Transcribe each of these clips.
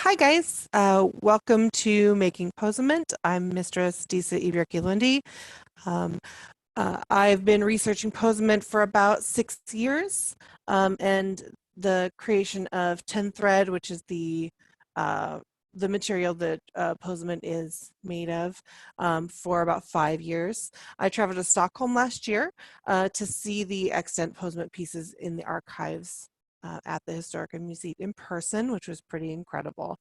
Hi guys, welcome to Making Posament. I'm Mistress Disa Ibrahim. Um, I've been researching Posament for about 6 years, and the creation of 10 thread, which is the material that Posament is made of, for about 5 years. I traveled to Stockholm last year to see the extant Posament pieces in the archives at the Historical Museum in person, which was pretty incredible.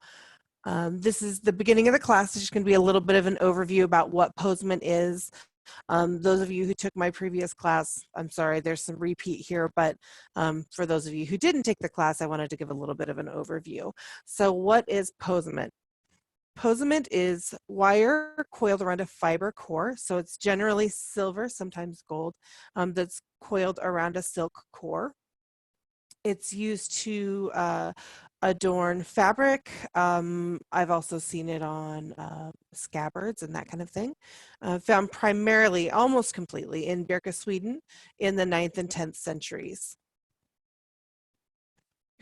This is the beginning of the class. It's just going to be a little bit of an overview about what Posament is. Those of you who took my previous class, I'm sorry, there's some repeat here, but for those of you who didn't take the class, I wanted to give a little bit of an overview. So what is Posament? Posament is wire coiled around a fiber core, so it's generally silver, sometimes gold, that's coiled around a silk core. It's used to adorn fabric. I've also seen it on scabbards and that kind of thing. Found primarily, almost completely, in Birka, Sweden in the 9th and 10th centuries.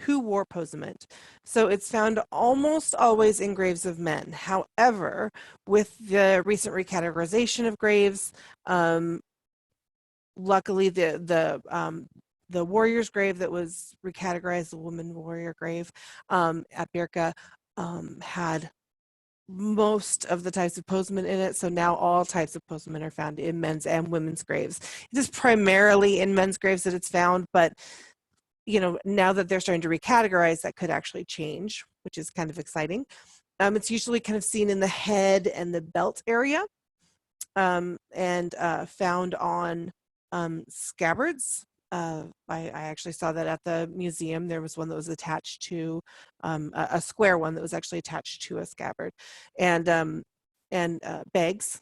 Who wore posament? So it's found almost always in graves of men. However, with the recent recategorization of graves, luckily the warrior's grave that was recategorized, the woman warrior grave at Birka, had most of the types of posament in it. So now all types of posament are found in men's and women's graves. It is primarily in men's graves that it's found, but now that they're starting to recategorize, that could actually change, which is kind of exciting. It's usually kind of seen in the head and the belt area, and found on scabbards. I actually saw that at the museum. There was one that was attached to a square one that was actually attached to a scabbard, and bags,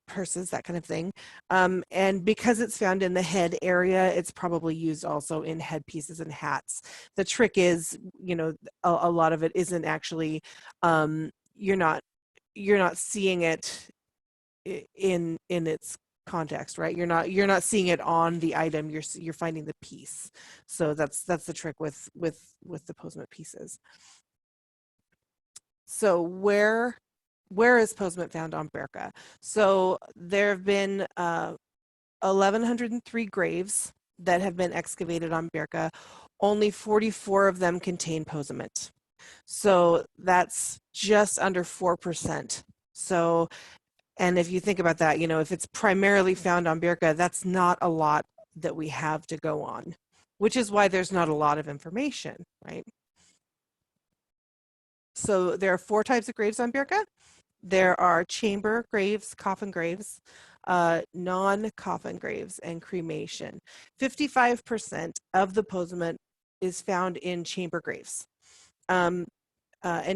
purses, that kind of thing. And because it's found in the head area, it's probably used also in headpieces and hats. The trick is, a lot of it isn't actually, you're not seeing it in its context, right? You're not seeing it on the item. You're finding the piece. So that's the trick with the posament pieces. So where is posament found on Birka? So there have been 1,103 graves that have been excavated on Birka. Only 44 of them contain posament. So that's just under 4%. So, and if you think about that, if it's primarily found on Birka, that's not a lot that we have to go on, which is why there's not a lot of information, right? So there are 4 types of graves on Birka. There are chamber graves, coffin graves, non-coffin graves, and cremation. 55% of the posament is found in chamber graves. And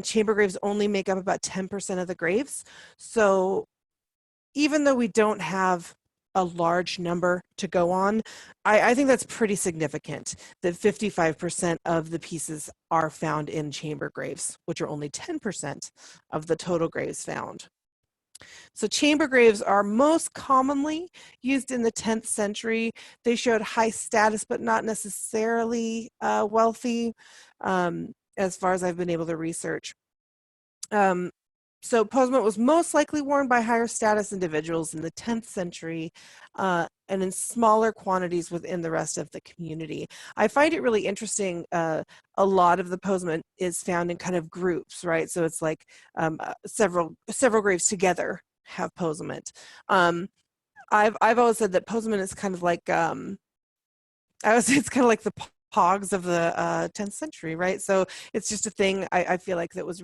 chamber graves only make up about 10% of the graves. So even though we don't have a large number to go on, I think that's pretty significant that 55% of the pieces are found in chamber graves, which are only 10% of the total graves found. So chamber graves are most commonly used in the 10th century. They showed high status, but not necessarily wealthy, as far as I've been able to research. So posament was most likely worn by higher status individuals in the 10th century, and in smaller quantities within the rest of the community. I find it really interesting. A lot of the posament is found in kind of groups, right? So it's like several graves together have posament. I've always said that posament is kind of like it's kind of like the pogs of the 10th century, right? So it's just a thing I feel like that was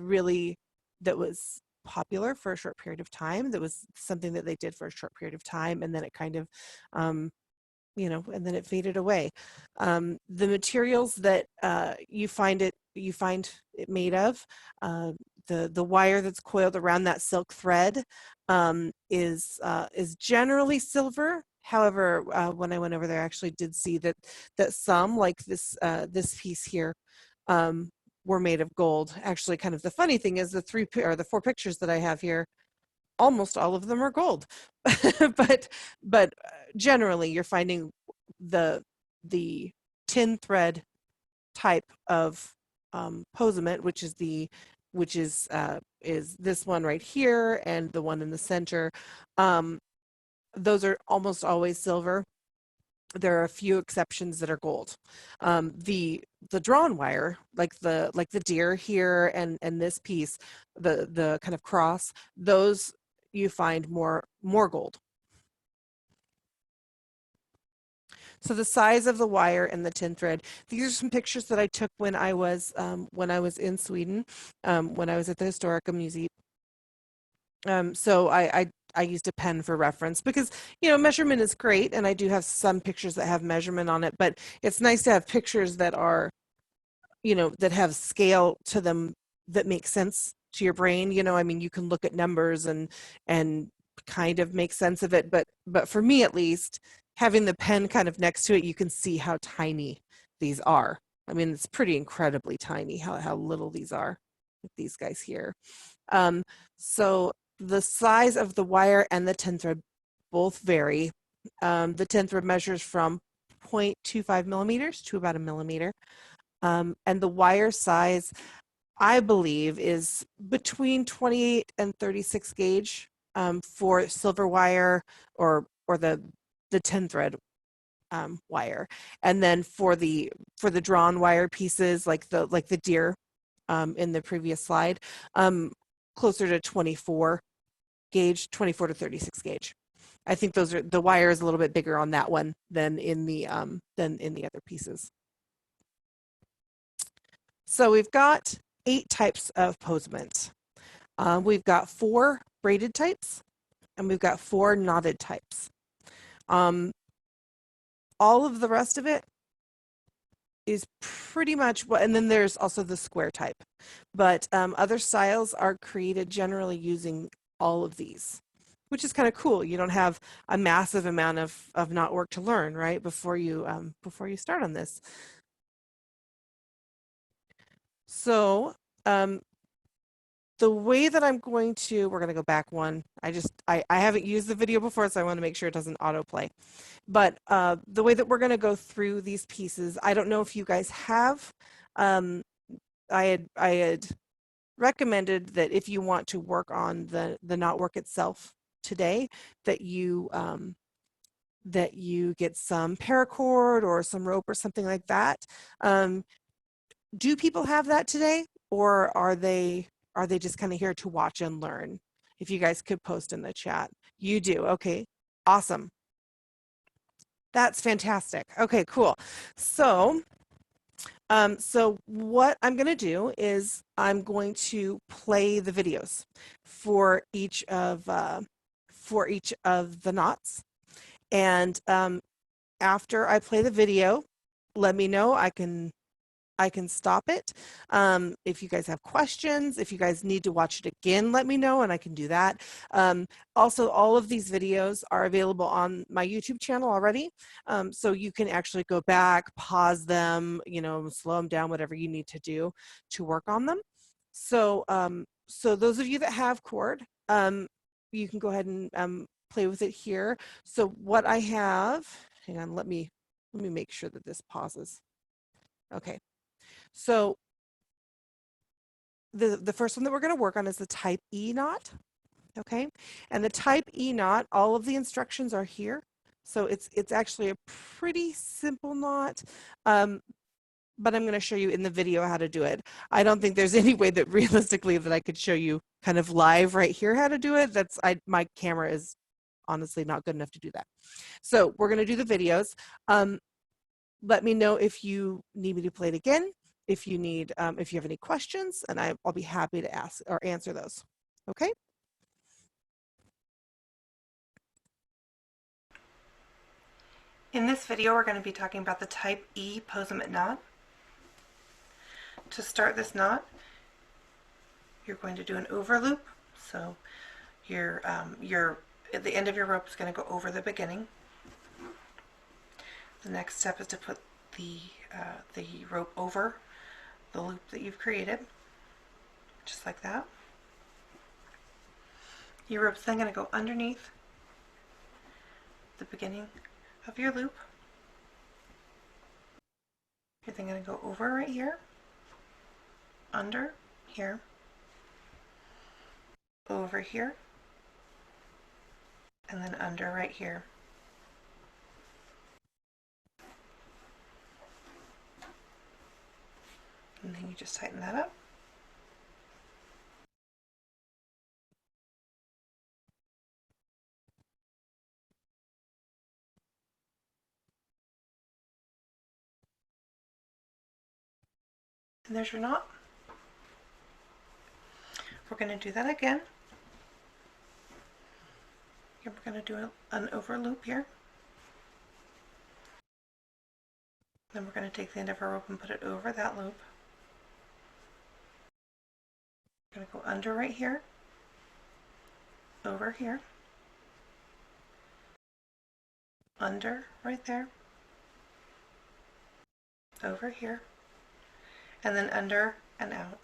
popular for a short period of time. That was something that they did for a short period of time, and then it kind of and then it faded away. The materials that you find it made of, the wire that's coiled around that silk thread, is generally silver. However, when I went over there, I actually did see that some, like this piece here, were made of gold. Actually, kind of the funny thing is the 4 pictures that I have here, almost all of them are gold. but generally you're finding the tin thread type of posament, which is the which is this one right here and the one in the center. Um, those are almost always silver. There are a few exceptions that are gold. The drawn wire, like the deer here and this piece, the kind of cross, those you find more gold. So the size of the wire and the tin thread. These are some pictures that I took when I was in Sweden, when I was at the Historica Museum. So I used a pen for reference because, measurement is great, and I do have some pictures that have measurement on it, but it's nice to have pictures that are, that have scale to them that make sense to your brain. I mean, you can look at numbers and kind of make sense of it, but for me at least, having the pen kind of next to it, you can see how tiny these are. I mean, it's pretty incredibly tiny how little these are with these guys here. So the size of the wire and the tin thread both vary. The tin thread measures from 0.25 millimeters to about a millimeter. And the wire size, I believe, is between 28 and 36 gauge for silver wire or the tin thread wire. And then for the drawn wire pieces, like the deer in the previous slide, closer to 24 gauge, 24 to 36 gauge. I think the wire is a little bit bigger on that one than in the other pieces. So we've got 8 types of posament. We've got 4 braided types, and we've got 4 knotted types. All of the rest of it is pretty much what, and then there's also the square type. But other styles are created generally using all of these, which is kind of cool. You don't have a massive amount of knot work to learn, right, before you start on this. So the way that we're going to go back one. I haven't used the video before, so I want to make sure it doesn't autoplay. But the way that we're going to go through these pieces, I don't know if you guys have. I had recommended that if you want to work on the knot work itself today, that you get some paracord or some rope or something like that. Do people have that today, or are they just kind of here to watch and learn? If you guys could post in the chat. You do. Okay, awesome. That's fantastic. Okay, cool. So what I'm going to do is I'm going to play the videos for each of the knots, and after I play the video, let me know. I can stop it. If you guys have questions, if you guys need to watch it again, let me know and I can do that. Also, all of these videos are available on my YouTube channel already. So you can actually go back, pause them, slow them down, whatever you need to do to work on them. So, so those of you that have cord, you can go ahead and play with it here. So what I have, hang on, let me make sure that this pauses. Okay. So the first one that we're going to work on is the type E knot. Okay, and the type E knot, all of the instructions are here. So it's actually a pretty simple knot, but I'm going to show you in the video how to do it. I don't think there's any way that realistically that I could show you kind of live right here how to do it. My camera is honestly not good enough to do that. So we're going to do the videos. Let me know if you need me to play it again. If you have any questions, and I'll be happy to ask or answer those. Okay. In this video, we're going to be talking about the type E posament knot. To start this knot, you're going to do an overloop. So your at the end of your rope is going to go over the beginning. The next step is to put the rope over the loop that you've created, just like that. Your rope's then going to go underneath the beginning of your loop. You're then going to go over right here, under here, over here, and then under right here. And then you just tighten that up. And there's your knot. We're going to do that again. Here we're going to do an over loop here. Then we're going to take the end of our rope and put it over that loop. We're going to go under right here, over here, under right there, over here, and then under and out.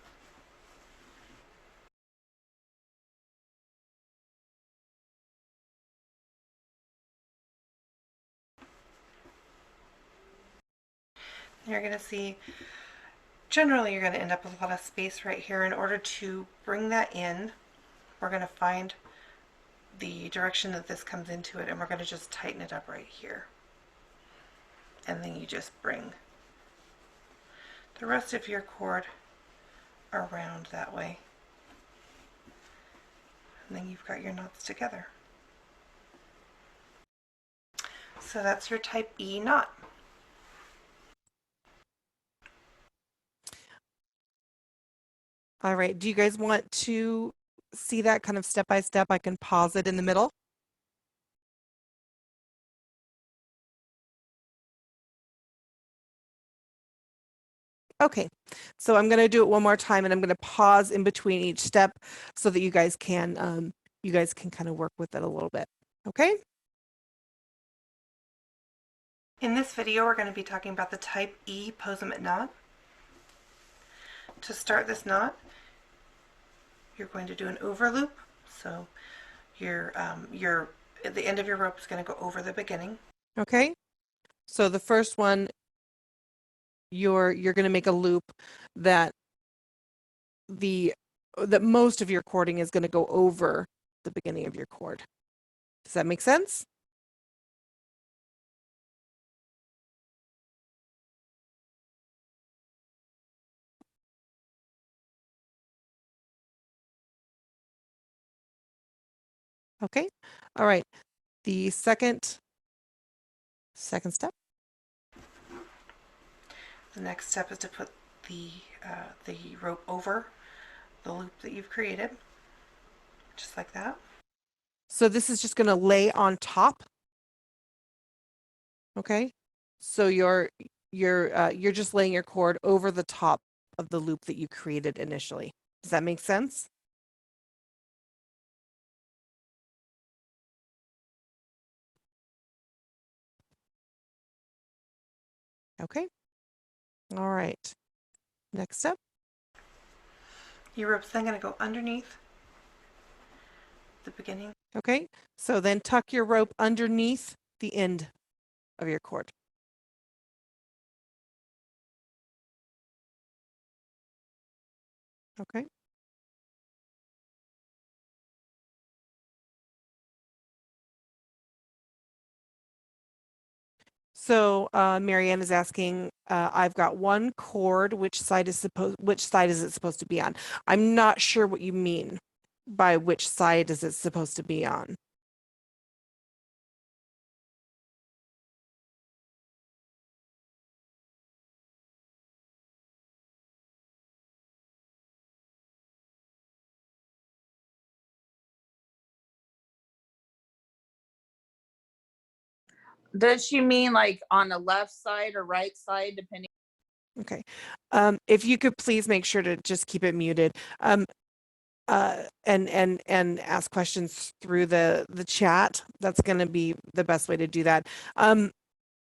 You're going to see, generally you're going to end up with a lot of space right here. In order to bring that in, we're going to find the direction that this comes into it, and we're going to just tighten it up right here. And then you just bring the rest of your cord around that way. And then you've got your knots together. So that's your type E knot. All right, do you guys want to see that kind of step by step? I can pause it in the middle. Okay, so I'm going to do it one more time, and I'm going to pause in between each step so that you guys can kind of work with it a little bit. Okay? In this video, we're going to be talking about the type E Posament knot. To start this knot, you're going to do an over loop. So the end of your rope is going to go over the beginning. Okay? So the first one, you're going to make a loop that most of your cording is going to go over the beginning of your cord. Does that make sense? Okay. All right. The second step. The next step is to put the rope over the loop that you've created, just like that. So this is just going to lay on top. Okay. So you're just laying your cord over the top of the loop that you created initially. Does that make sense? Okay. All right. Next step. Your rope's then going to go underneath the beginning. Okay. So then tuck your rope underneath the end of your cord. Okay. So Marianne is asking, I've got one cord, which side is it supposed to be on? I'm not sure what you mean by which side is it supposed to be on. Does she mean like on the left side or right side, depending? Okay. If you could please make sure to just keep it muted. And ask questions through the chat. That's going to be the best way to do that.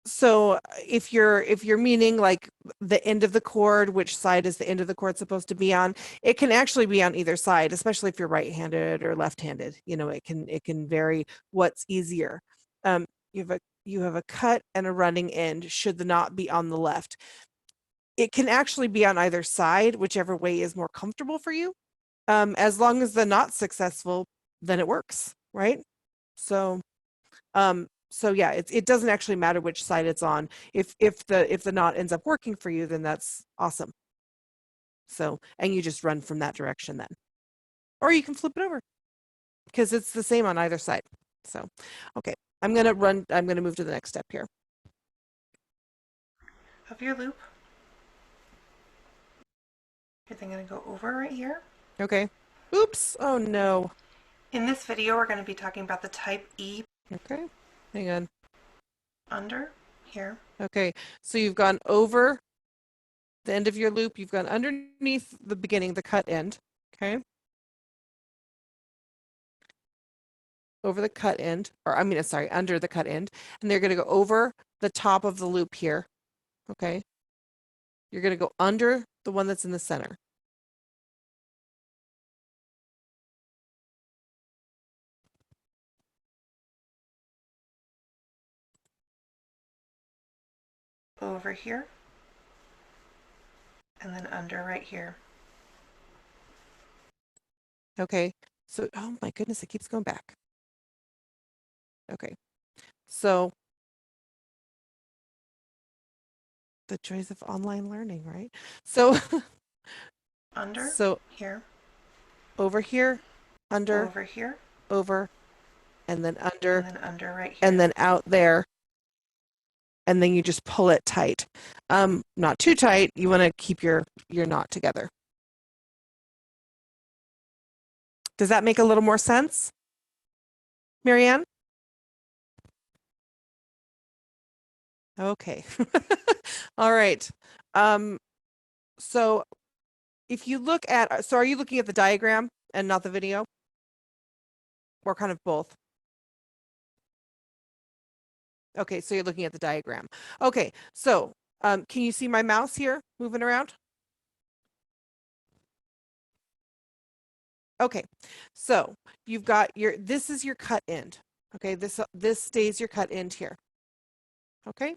So if you're meaning like the end of the cord, which side is the end of the cord supposed to be on, it can actually be on either side, especially if you're right-handed or left-handed. You know, it can vary what's easier. You have a cut and a running end should the knot be on the left. It can actually be on either side, whichever way is more comfortable for you. As long as the knot's successful, then it works, right? So, so yeah, it doesn't actually matter which side it's on. If the knot ends up working for you, then that's awesome. So, and you just run from that direction then. Or you can flip it over because it's the same on either side. So, okay, I'm going to move to the next step here. Of your loop. You're then going to go over right here. Okay. Oops. Oh no. In this video, we're going to be talking about the type E. Okay. Hang on. Under here. Okay. So you've gone over the end of your loop. You've gone underneath the beginning, the cut end. Okay. Over the cut end, or I mean, sorry, under the cut end. And they're going to go over the top of the loop here. Okay. You're going to go under the one that's in the center. Over here. And then under right here. Okay. So, oh my goodness, it keeps going back. Okay. So, the joys of online learning, right? So, under here. Over here, under, over here, over, and then under right here, and then out there, and then you just pull it tight. Not too tight. You want to keep your knot together. Does that make a little more sense, Marianne? Okay. All right. So if you look at, so are you looking at the diagram and not the video? Or kind of both? Okay, so you're looking at the diagram. Okay, so can you see my mouse here moving around? Okay, so you've got this is your cut end. Okay, this stays your cut end here. Okay,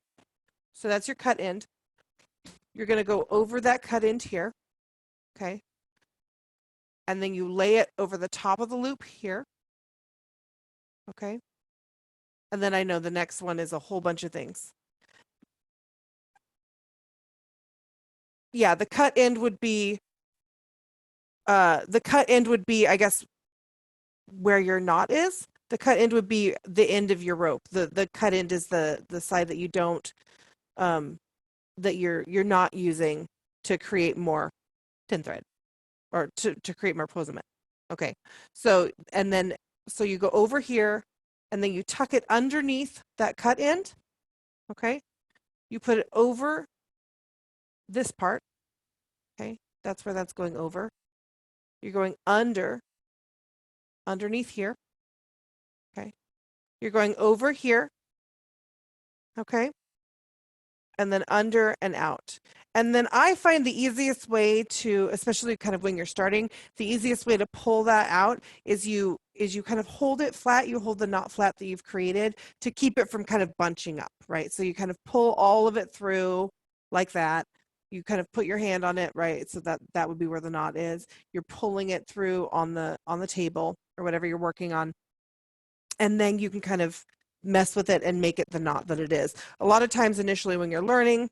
so that's your cut end. You're going to go over that cut end here. Okay, and then you lay it over the top of the loop here. Okay, and then I know the next one is a whole bunch of things. Yeah, the cut end would be I guess where your knot is. The cut end would be the end of your rope. The cut end is the side that you don't that you're not using to create more pin thread or to create more posament. Okay. So so you go over here and then you tuck it underneath that cut end. Okay. You put it over this part. Okay. That's where that's going over. You're going underneath here. Okay. You're going over here. Okay. And then under and out. And then I find the easiest way to, especially kind of when you're starting, the easiest way to pull that out is you kind of hold it flat. You hold the knot flat that you've created to keep it from kind of bunching up, right? So you kind of pull all of it through like that. You kind of put your hand on it, right? So that would be where the knot is. You're pulling it through on the table or whatever you're working on. And then you can kind of mess with it and make it the knot that it is. A lot of times initially when you're learning,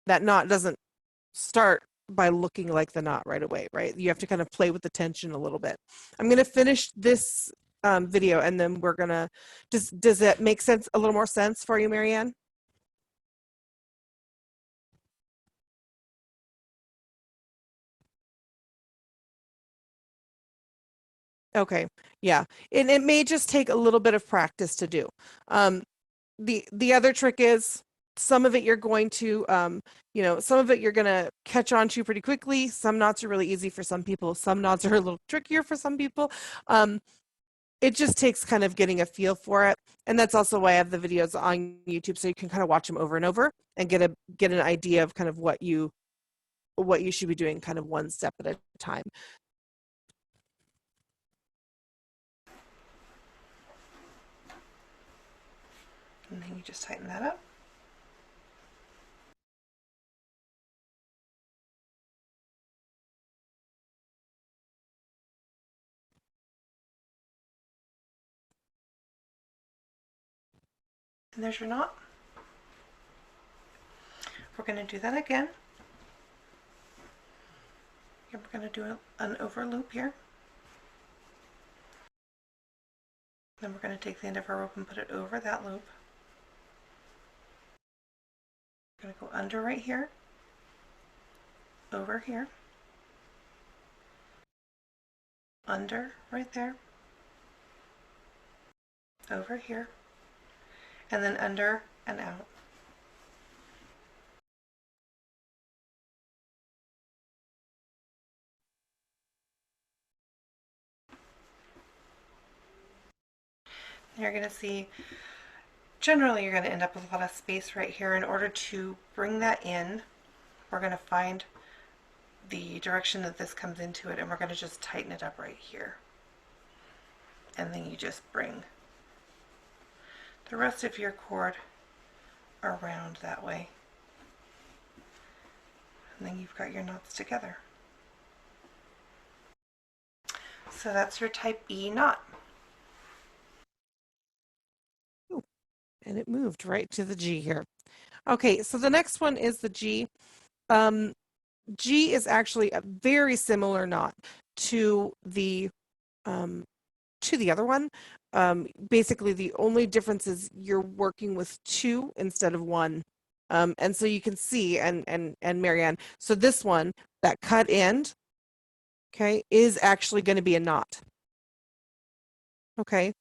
that knot doesn't start by looking like the knot right away, right? You have to kind of play with the tension a little bit. I'm going to finish this video and then we're going to, does that make sense, a little more sense for you, Marianne? Okay, yeah, and it may just take a little bit of practice to do. The other trick is some of it you're going to, some of it you're going to catch on to pretty quickly. Some knots are really easy for some people. Some knots are a little trickier for some people. It just takes kind of getting a feel for it. And that's also why I have the videos on YouTube, so you can kind of watch them over and over and get an idea of kind of what you should be doing kind of one step at a time. And then you just tighten that up. And there's your knot. We're going to do that again. And we're going to do an over loop here. Then we're going to take the end of our rope and put it over that loop. We're going to go under right here, over here, under right there, over here, and then under and out. You're going to see, generally you're going to end up with a lot of space right here. In order to bring that in, we're going to find the direction that this comes into it, and we're going to just tighten it up right here. And then you just bring the rest of your cord around that way. And then you've got your knots together. So that's your type E knot. And it moved right to the G here. Okay, so the next one is the G. G is actually a very similar knot to the other one. Basically, the only difference is you're working with 2 instead of 1. And so you can see, and Marianne, so this one, that cut end, okay, is actually going to be a knot. Okay.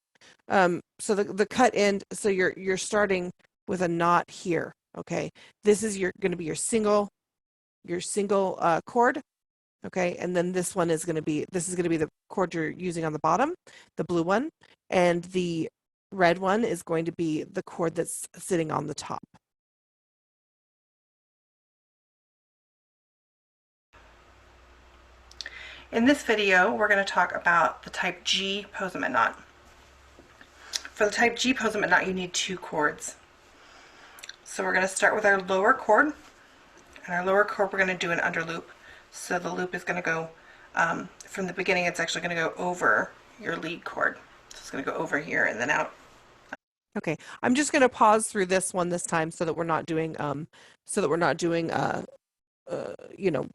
So the cut end, so you're starting with a knot here. Okay, this is going to be your single cord. Okay, and then this is going to be the cord you're using on the bottom, the blue one, and the red one is going to be the cord that's sitting on the top. In this video, we're going to talk about the type G Posament knot. For the type G Posament knot, you need 2 cords. So we're going to start with our lower cord. And our lower cord, we're going to do an under loop. So the loop is going to go, from the beginning, it's actually going to go over your lead cord. So it's going to go over here and then out. Okay, I'm just going to pause through this one this time so that we're not doing, you know,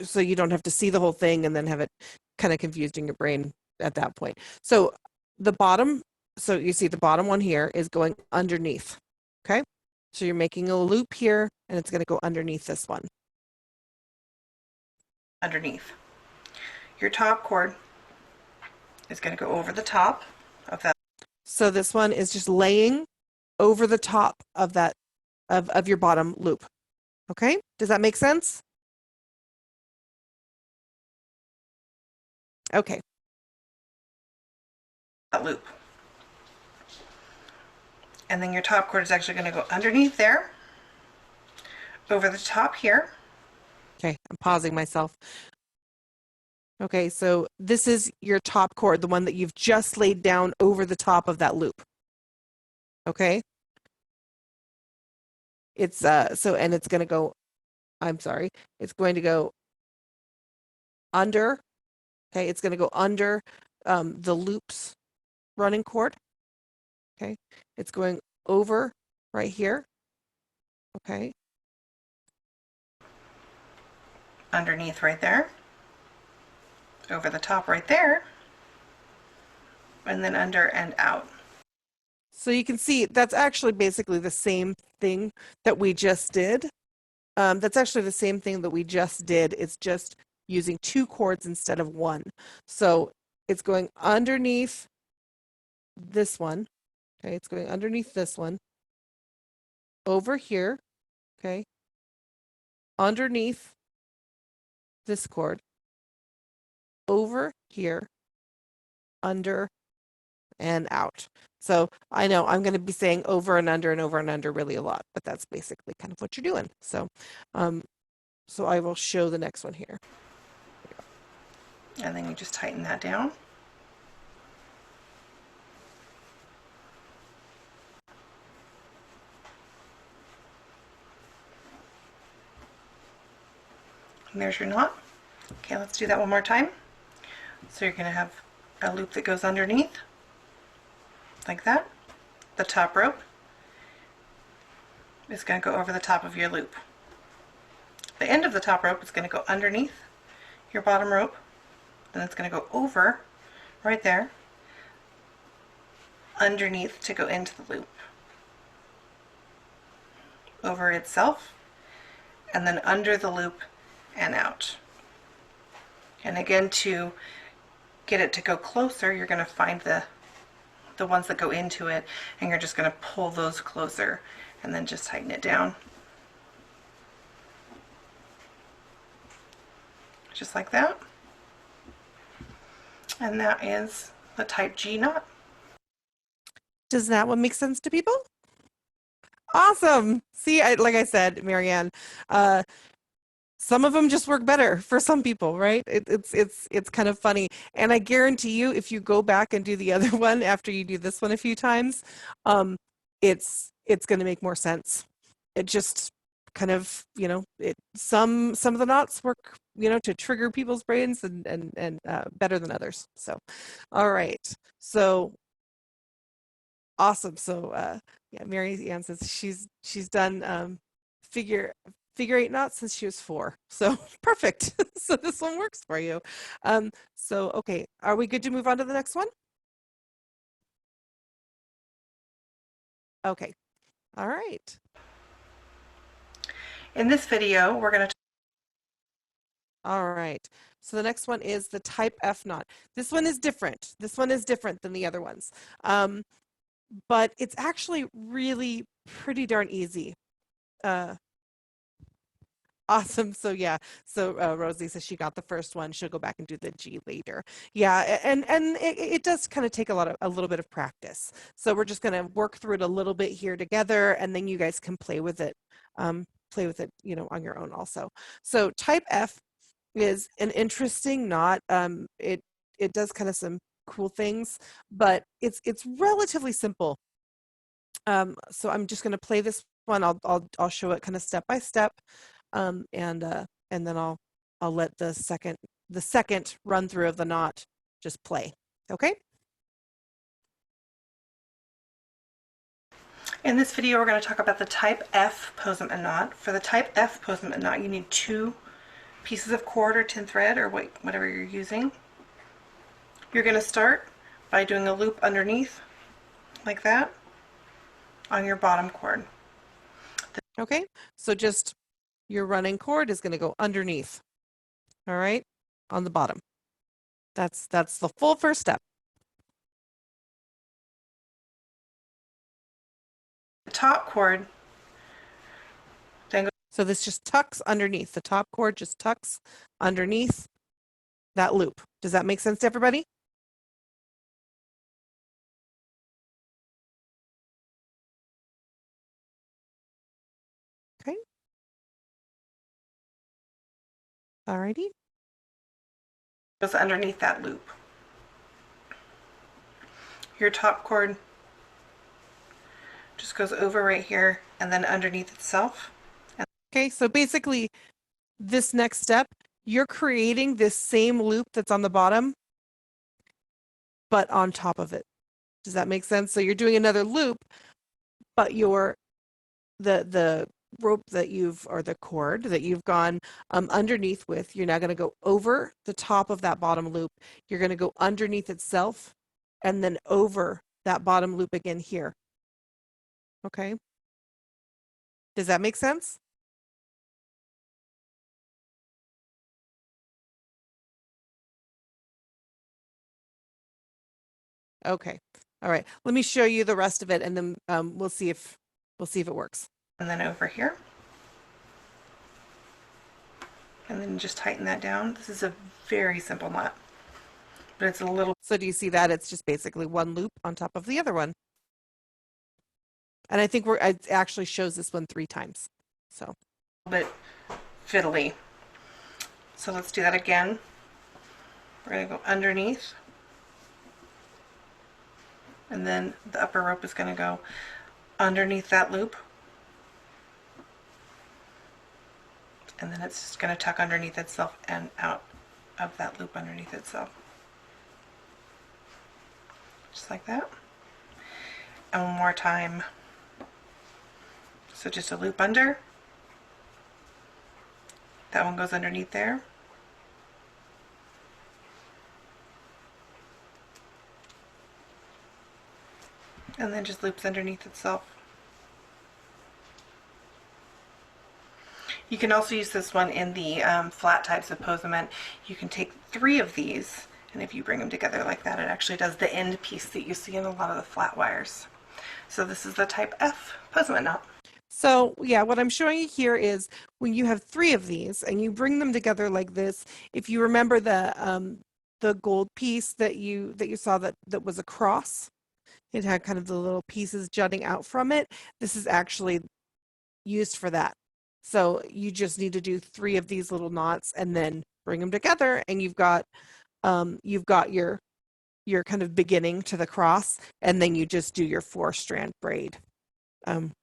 so you don't have to see the whole thing and then have it kind of confused in your brain at that point. So the bottom, so you see the bottom one here is going underneath. Okay, so you're making a loop here and it's going to go underneath this one. Underneath. Your top cord is going to go over the top of that. So this one is just laying over the top of that, of your bottom loop. Okay, does that make sense? Okay. That loop. And then your top cord is actually going to go underneath there, over the top here. Okay, I'm pausing myself. Okay, so this is your top cord, the one that you've just laid down over the top of that loop. Okay? It's and it's going to go, it's going to go under. Okay, it's going to go under the loop's running cord. Okay, it's going over right here. Okay. Underneath right there. Over the top right there. And then under and out. So you can see that's actually basically the same thing that we just did. That's actually the same thing that we just did. It's just using 2 cords instead of 1. So it's going underneath this one. Okay, it's going underneath this one. Over here. Okay. Underneath this cord. Over here. Under and out. So I know I'm going to be saying over and under really a lot, but that's basically kind of what you're doing. So, so I will show the next one here. And then you just tighten that down. And there's your knot. Okay, let's do that one more time. So you're going to have a loop that goes underneath, like that, the top rope, is going to go over the top of your loop. The end of the top rope is going to go underneath your bottom rope, then it's going to go over right there, underneath to go into the loop, over itself, and then under the loop and out. And again, to get it to go closer, you're going to find the ones that go into it, and you're just going to pull those closer and then just tighten it down. Just like that. And that is the type G knot. Does that one make sense to people? Awesome. See, like I said, Marianne, some of them just work better for some people, right? It's kind of funny. And I guarantee you, if you go back and do the other one after you do this one a few times, it's going to make more sense. It just kind of, some of the knots work, to trigger people's brains and better than others. So, all right. So awesome. So yeah, Mary Ann says she's done figure 8 knots since she was 4. So perfect. So this one works for you. So okay, are we good to move on to the next one? Okay. All right. In this video, we're going to All right. So the next one is the type F knot. This one is different. This one is different than the other ones. But it's actually really pretty darn easy. Awesome. So yeah. So Rosie says she got the first one. She'll go back and do the G later. Yeah, and it does kind of take a little bit of practice. So we're just going to work through it a little bit here together, and then you guys can play with it. Play with it, on your own also. So type F is an interesting knot. It does kind of some cool things, but it's relatively simple. So I'm just going to play this one. I'll show it kind of step by step, and then I'll let the second run through of the knot just play. Okay. In this video, we're going to talk about the type F Posament knot. For the type F Posament knot, you need 2 pieces of cord or tin thread or whatever you're using. You're going to start by doing a loop underneath like that on your bottom cord. Okay, so just your running cord is going to go underneath, all right, on the bottom. That's the full first step. The top cord then goes, so this just tucks underneath. The top cord just tucks underneath that loop. Does that make sense to everybody? Okay. Alrighty. goes underneath that loop. Your top cord just goes over right here and then underneath itself. Okay, so basically this next step, you're creating this same loop that's on the bottom, but on top of it. Does that make sense? So you're doing another loop, but the rope that or the cord that you've gone underneath with, you're now going to go over the top of that bottom loop. You're going to go underneath itself and then over that bottom loop again here. Okay. Does that make sense? Okay. All right. Let me show you the rest of it, and then we'll see if it works. And then over here. And then just tighten that down. This is a very simple knot, but it's a little. So do you see that? It's just basically one loop on top of the other one. And I think it actually shows this one 3 times. So. A little bit fiddly. So let's do that again. We're going to go underneath. And then the upper rope is going to go underneath that loop. And then it's just going to tuck underneath itself and out of that loop underneath itself. Just like that. And one more time. So just a loop under. That one goes underneath there. And then just loops underneath itself. You can also use this one in the flat types of posament. You can take 3 of these, and if you bring them together like that, it actually does the end piece that you see in a lot of the flat wires. So this is the type F posament knot. So yeah, what I'm showing you here is when you have 3 of these and you bring them together like this, if you remember the gold piece that you saw that was a cross, it had kind of the little pieces jutting out from it. This is actually used for that. So you just need to do 3 of these little knots and then bring them together, and you've got your kind of beginning to the cross, and then you just do your 4-strand braid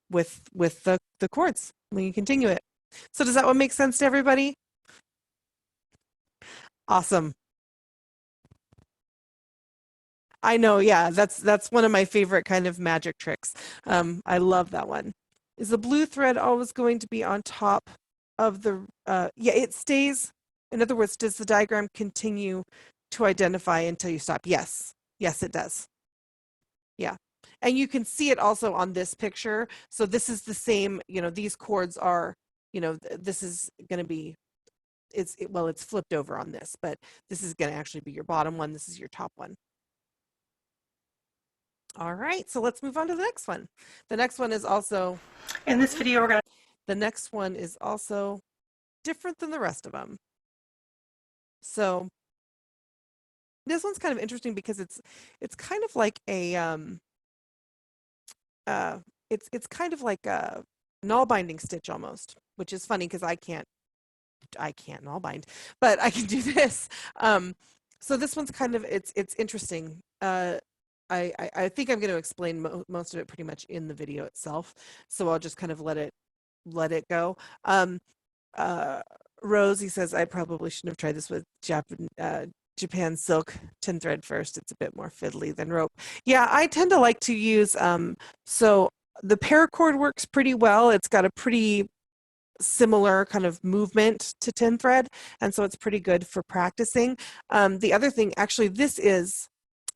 with the cords when you continue it. So does that one make sense to everybody? Awesome. I know, yeah, that's one of my favorite kind of magic tricks. I love that one. Is the blue thread always going to be on top of the, yeah, it stays. In other words, does the diagram continue to identify until you stop? Yes, yes, it does. Yeah. And you can see it also on this picture. So this is the same, these cords are, this is going to be, well, it's flipped over on this, but this is going to actually be your bottom one. This is your top one. All right, so let's move on to the next one. The next one is also, in this video, the next one is also different than the rest of them. So this one's kind of interesting because it's kind of like a, it's kind of like a null binding stitch almost, which is funny because I can't null bind, but I can do this. So this one's kind of, it's interesting. I think I'm going to explain most of it pretty much in the video itself, so I'll just kind of let it go. Rosie says I probably shouldn't have tried this with Japan silk 10 thread first. It's a bit more fiddly than rope. Yeah, I tend to like to use so the paracord works pretty well. It's got a pretty similar kind of movement to 10 thread, and so it's pretty good for practicing. The other thing, actually, this is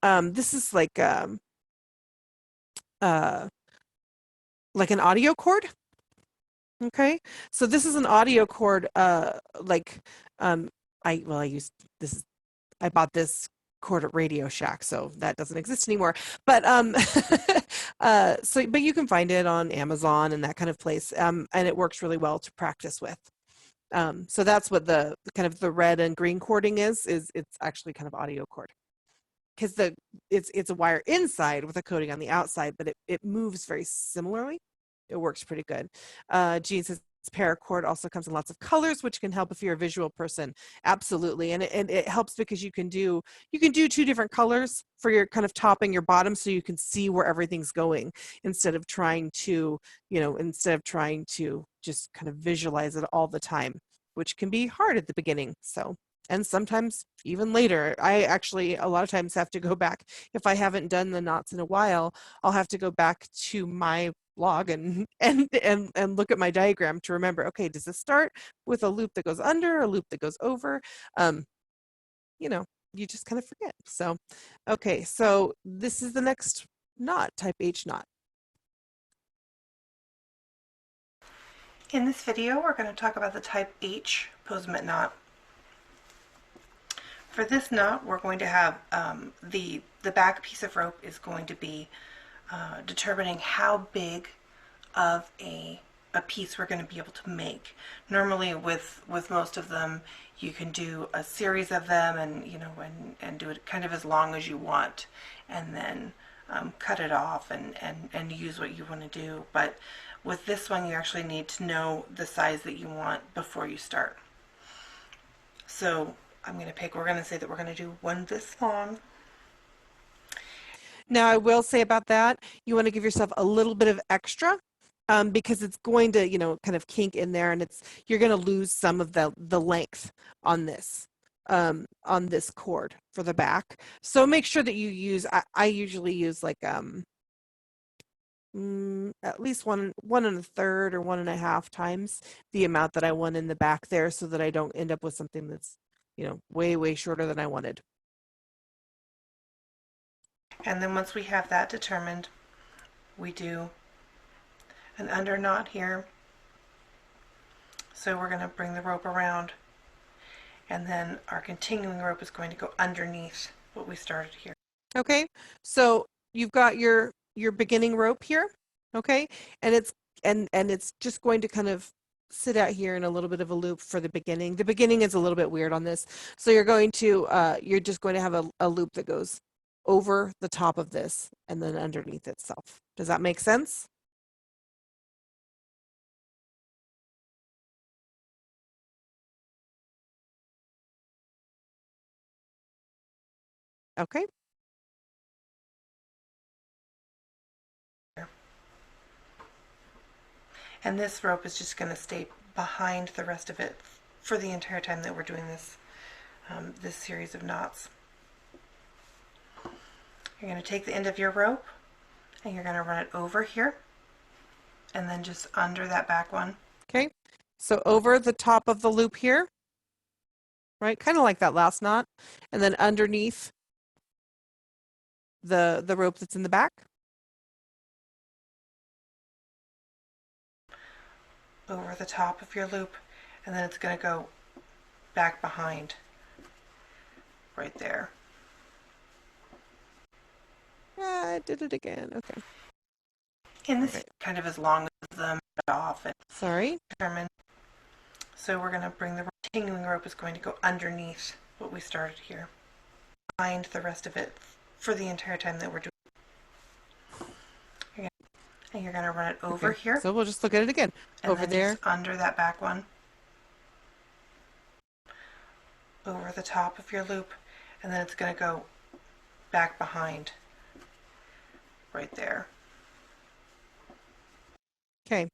like an audio cord. Okay, so this is an audio cord. I used this. I bought this cord at Radio Shack, so that doesn't exist anymore. But but you can find it on Amazon and that kind of place, and it works really well to practice with. So that's what the kind of the red and green cording is. It's actually kind of audio cord, because it's a wire inside with a coating on the outside, but it moves very similarly. It works pretty good. Jean says paracord also comes in lots of colors, which can help if you're a visual person. Absolutely, and it helps because you can do 2 different colors for your kind of top and your bottom, so you can see where everything's going instead of trying to just kind of visualize it all the time, which can be hard at the beginning. So. And sometimes even later, I actually a lot of times have to go back. If I haven't done the knots in a while, I'll have to go back to my blog and look at my diagram to remember, okay, does this start with a loop that goes under, a loop that goes over? You just kind of forget. So, okay, so this is the next knot, type H knot. in this video, we're going to talk about the type H posament knot. For this knot, we're going to have the back piece of rope is going to be determining how big of a piece we're going to be able to make. Normally with most of them, you can do a series of them and do it kind of as long as you want, and then cut it off and use what you want to do. But with this one, you actually need to know the size that you want before you start. So we're going to say that we're going to do one this long. Now, I will say about that, you want to give yourself a little bit of extra because it's going to, kind of kink in there, and you're going to lose some of the length on this cord for the back. So make sure that you use, I usually use like at least one and a third or 1.5 times the amount that I want in the back there, so that I don't end up with something that's, way shorter than I wanted. And then once we have that determined, we do an under knot here. So we're going to bring the rope around, and then our continuing rope is going to go underneath what we started here. Okay, so you've got your beginning rope here, okay, and it's just going to kind of sit out here in a little bit of a loop for the beginning. The beginning is a little bit weird on this, so you're just going to have a loop that goes over the top of this and then underneath itself. Does that make sense? Okay. And this rope is just going to stay behind the rest of it for the entire time that we're doing this this series of knots. You're going to take the end of your rope and you're going to run it over here and then just under that back one. Okay, so over the top of the loop here, right, kind of like that last knot, and then underneath the rope that's in the back. Over the top of your loop, and then it's going to go back behind right there. I did it again. Okay. And this is kind of as long as the off and Sorry. determined. So we're going to bring the continuing rope is going to go underneath what we started here, behind the rest of it for the entire time that we're doing. And you're going to run it over here. So we'll just look at it again. And Over then there. just under that back one. Over the top of your loop, and then it's going to go back behind right there. Okay.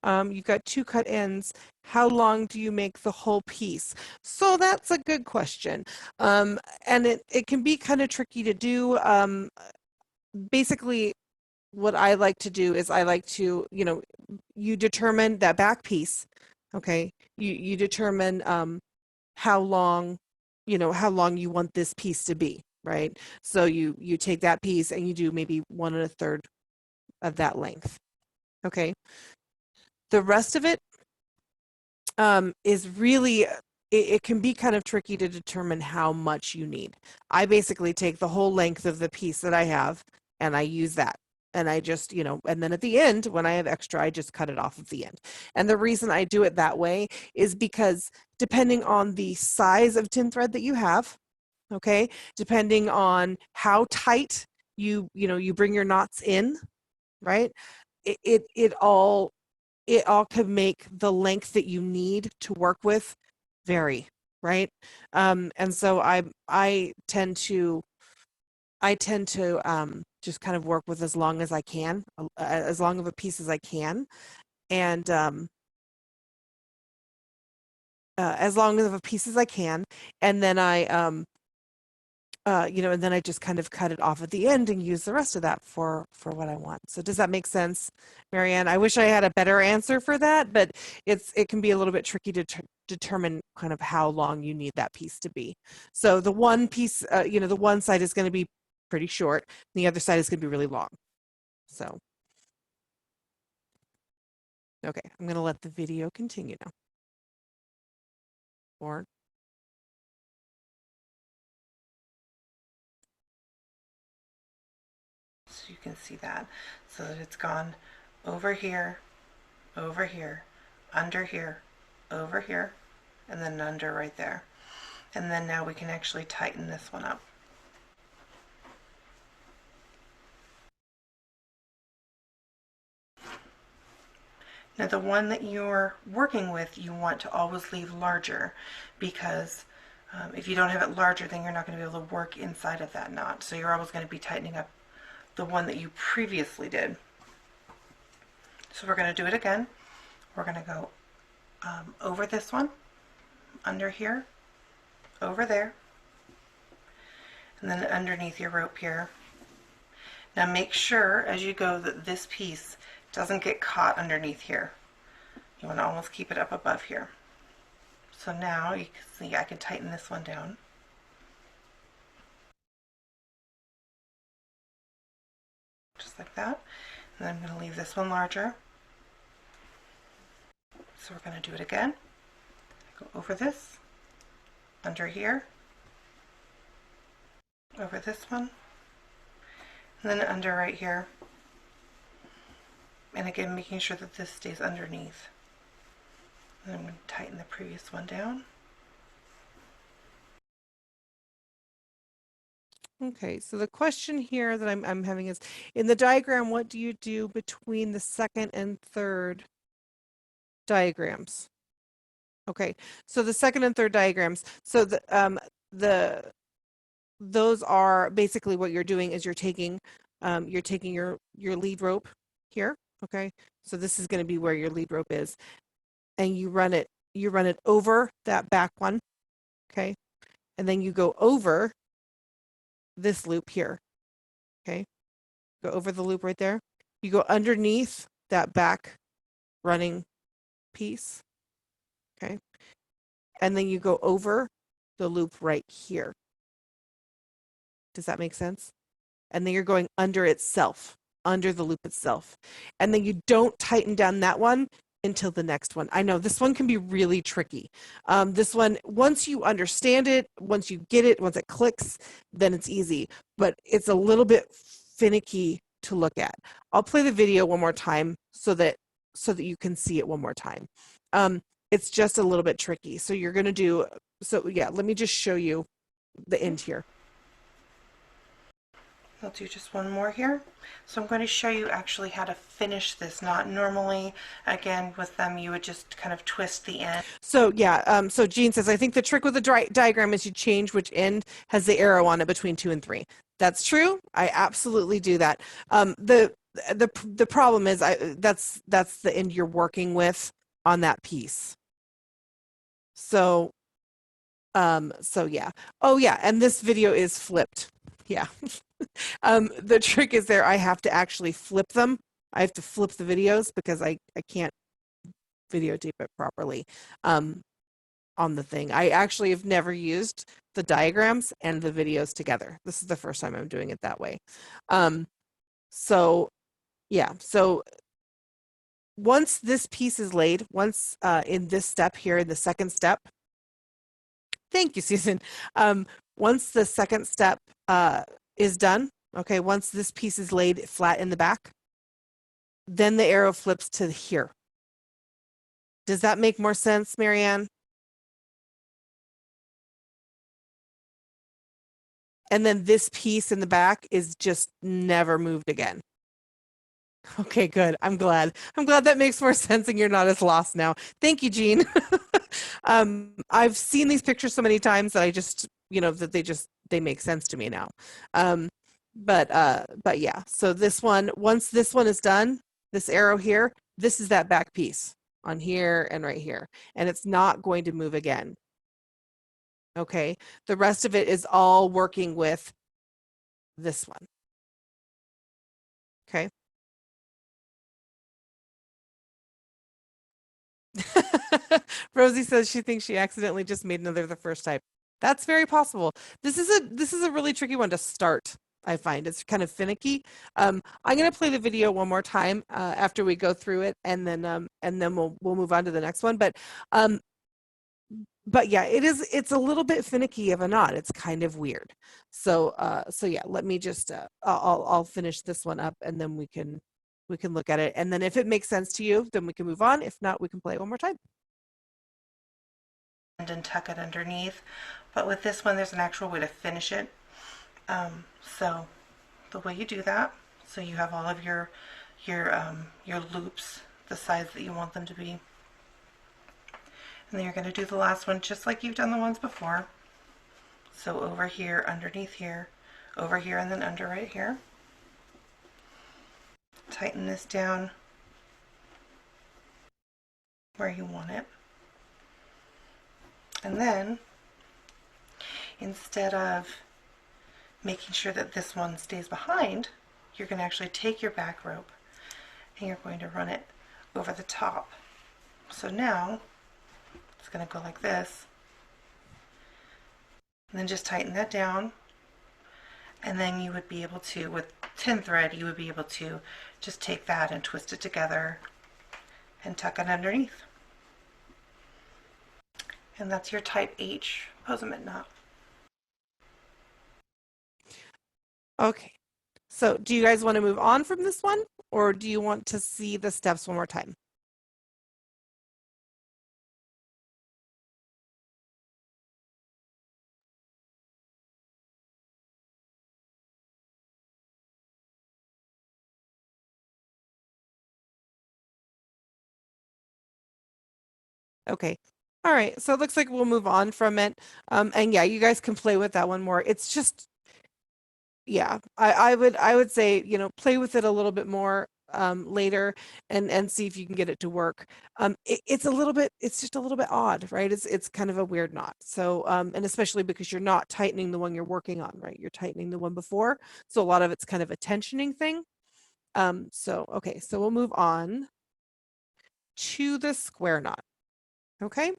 You've got 2 cut ends. How long do you make the whole piece? So that's a good question. And it can be kind of tricky to do. Basically, what I like to do is I like to, you determine that back piece. Okay. You determine how long you want this piece to be, right? So you take that piece and you do maybe 1 1/3 of that length. Okay. The rest of it is really, it can be kind of tricky to determine how much you need. I basically take the whole length of the piece that I have and I use that. And I just, and then at the end, when I have extra, I just cut it off at the end. And the reason I do it that way is because depending on the size of tin thread that you have, okay, depending on how tight you bring your knots in, right? It all could make the length that you need to work with vary, right? And so I tend to just kind of work with as long as I can, as long of a piece as I can, and as long of a piece as I can, and then and then I just kind of cut it off at the end and use the rest of that for what I want. So does that make sense, Marianne? I wish I had a better answer for that, but it can be a little bit tricky to determine kind of how long you need that piece to be. So the one piece, the one side is going to be pretty short, and the other side is going to be really long. So, okay, I'm going to let the video continue now. Or So you can see that, so that it's gone over here, under here, over here, and then under right there. And then now we can actually tighten this one up. Now the one that you're working with, you want to always leave larger, because if you don't have it larger, then you're not going to be able to work inside of that knot. So you're always going to be tightening up the one that you previously did. So we're going to do it again. We're going to go over this one, under here, over there, and then underneath your rope here. Now make sure as you go that this piece doesn't get caught underneath here. You want to almost keep it up above here. So now you can see I can tighten this one down. Just like that. And then I'm going to leave this one larger. So we're going to do it again. Go over this, under here, over this one, and then under right here. And again, making sure that this stays underneath. And I'm going to tighten the previous one down. Okay, so the question here that I'm having is, in the diagram, what do you do between the second and third diagrams? Okay, so the second and third diagrams, so those are basically what you're doing is you're taking your lead rope here. Okay, so this is going to be where your lead rope is, and you run it over that back one. Okay, and then you go over this loop here. Okay, go over the loop right there. You go underneath that back running piece. Okay, and then you go over the loop right here. Does that make sense? And then you're going under itself, under the loop itself. And then you don't tighten down that one until the next one. I know this one can be really tricky. This one, once you understand it, once you get it, once it clicks, then it's easy. But it's a little bit finicky to look at. I'll play the video one more time so that you can see it one more time. It's just a little bit tricky. So you're going to do, so yeah, let me just show you the end here. I'll do just one more here. So I'm going to show you actually how to finish this knot. Normally, again, with them, you would just kind of twist the end. So yeah, so Jean says, I think the trick with the diagram is you change which end has the arrow on it between 2 and 3. That's true. I absolutely do that. The problem is that's the end you're working with on that piece. So yeah. Oh yeah, and this video is flipped. Yeah. The trick is there, I have to actually flip them. I have to flip the videos because I can't videotape it properly on the thing. I actually have never used the diagrams and the videos together. This is the first time I'm doing it that way. So yeah, so once this piece is laid, once in this step here, in the second step, thank you, Susan. Once the second step is done, okay, once this piece is laid flat in the back, then the arrow flips to here. Does that make more sense, Marianne? And then this piece in the back is just never moved again. Okay, good. I'm glad that makes more sense and you're not as lost now. Thank you, Jean. I've seen these pictures so many times that I just, that they make sense to me now. But yeah, so this one, once this one is done, this arrow here, this is that back piece on here and right here, and it's not going to move again. Okay, the rest of it is all working with this one. Okay. Rosie says she thinks she accidentally just made another the first type. That's very possible. This is a really tricky one to start. I find it's kind of finicky. I'm going to play the video one more time after we go through it, and then we'll move on to the next one. But yeah, it's a little bit finicky of a knot. It's kind of weird. So yeah, let me just I'll finish this one up, and then we can look at it, and then if it makes sense to you, then we can move on. If not, we can play it one more time. And tuck it underneath, but with this one there's an actual way to finish it. So the way you do that, so you have all of your loops the size that you want them to be, and then you're going to do the last one just like you've done the ones before. So over here, underneath here, over here, and then under right here. Tighten this down where you want it. And then, instead of making sure that this one stays behind, you're going to actually take your back rope and you're going to run it over the top. So now it's going to go like this, and then just tighten that down, and then you would be able to, with 10 thread, you would be able to just take that and twist it together and tuck it underneath. And that's your type H Posament knot. Okay, so do you guys want to move on from this one, or do you want to see the steps one more time? Okay. All right. So it looks like we'll move on from it. And yeah, you guys can play with that one more. It's just, yeah, I would say, play with it a little bit more later and see if you can get it to work. It's just a little bit odd, right? It's kind of a weird knot. So, and especially because you're not tightening the one you're working on, right? You're tightening the one before. So a lot of it's kind of a tensioning thing. Okay, so we'll move on to the square knot. Okay.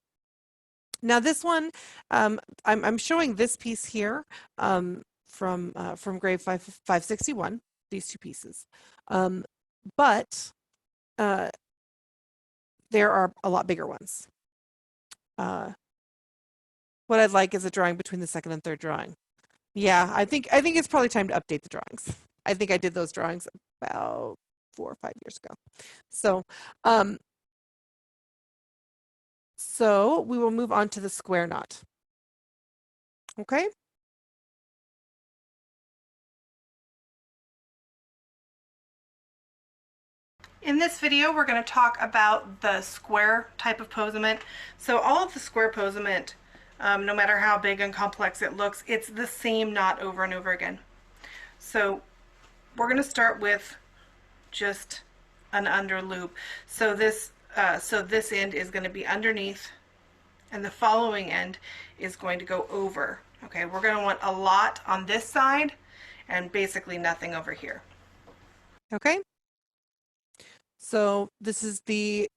Now this one, I'm showing this piece here from grade 561, these two pieces, but there are a lot bigger ones. What I'd like is a drawing between the second and third drawing. Yeah, I think it's probably time to update the drawings. I think I did those drawings about 4 or 5 years ago. So we will move on to the square knot. Okay. In this video, we're going to talk about the square type of posament. So all of the square posament, no matter how big and complex it looks, it's the same knot over and over again. So we're going to start with just an under loop. So this end is going to be underneath, and the following end is going to go over. Okay, we're going to want a lot on this side and basically nothing over here. Okay. So this is the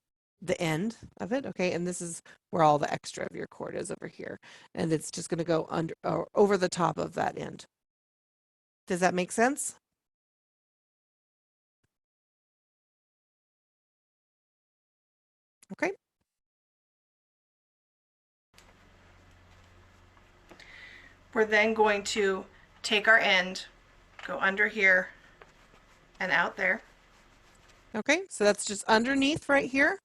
end of it, okay, and this is where all the extra of your cord is over here, and it's just going to go under or over the top of that end. Does that make sense? Okay. We're then going to take our end, go under here and out there. Okay, so that's just underneath right here,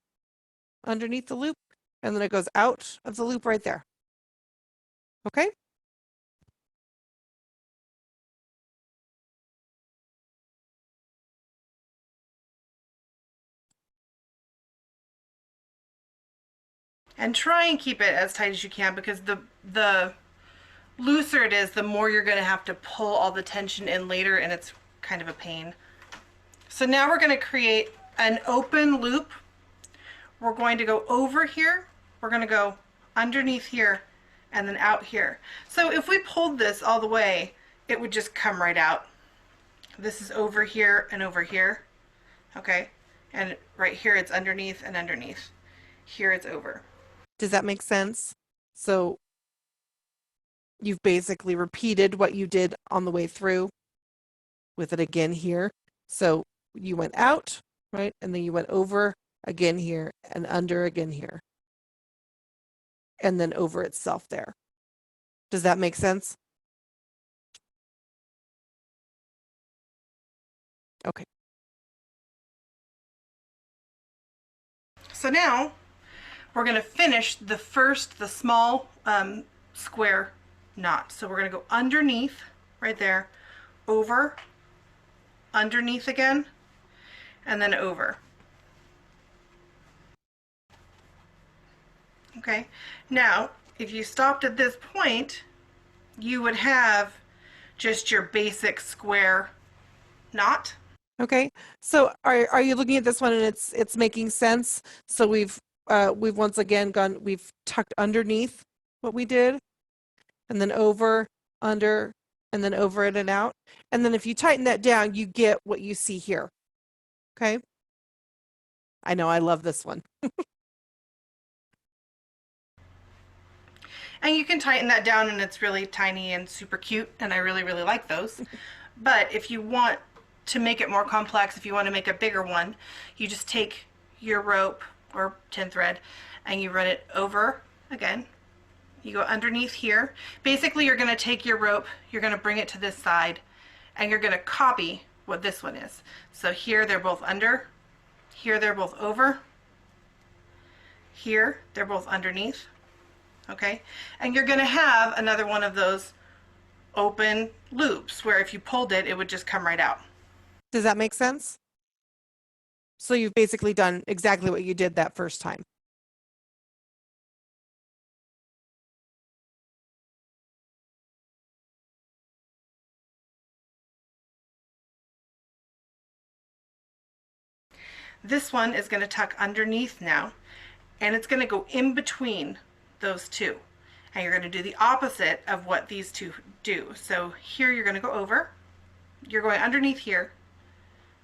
underneath the loop, and then it goes out of the loop right there. Okay. And try and keep it as tight as you can, because the looser it is, the more you're going to have to pull all the tension in later, and it's kind of a pain. So now we're going to create an open loop. We're going to go over here, we're going to go underneath here, and then out here. So if we pulled this all the way, it would just come right out. This is over here and over here, okay? And right here it's underneath and underneath. Here it's over. Does that make sense? So you've basically repeated what you did on the way through with it again here. So you went out, right? And then you went over again here and under again here. And then over itself there. Does that make sense? Okay. So now we're going to finish the small square knot. So we're going to go underneath right there, over, underneath again, and then over. Okay, now if you stopped at this point, you would have just your basic square knot. Okay, so are you looking at this one and it's making sense? So we've once again we've tucked underneath what we did, and then over, under, and then over it and out. And then if you tighten that down, you get what you see here. Okay. I know, I love this one. And you can tighten that down and it's really tiny and super cute, and I really, really like those. But if you want to make it more complex, if you want to make a bigger one, you just take your rope or tin thread and you run it over again. You go underneath here. Basically, you're going to take your rope, you're going to bring it to this side, and you're going to copy what this one is. So here they're both under, here they're both over, here they're both underneath. Okay, and you're going to have another one of those open loops where if you pulled it, it would just come right out. Does that make sense? So you've basically done exactly what you did that first time. This one is going to tuck underneath now, and it's going to go in between those two. And you're going to do the opposite of what these two do. So here you're going to go over, you're going underneath here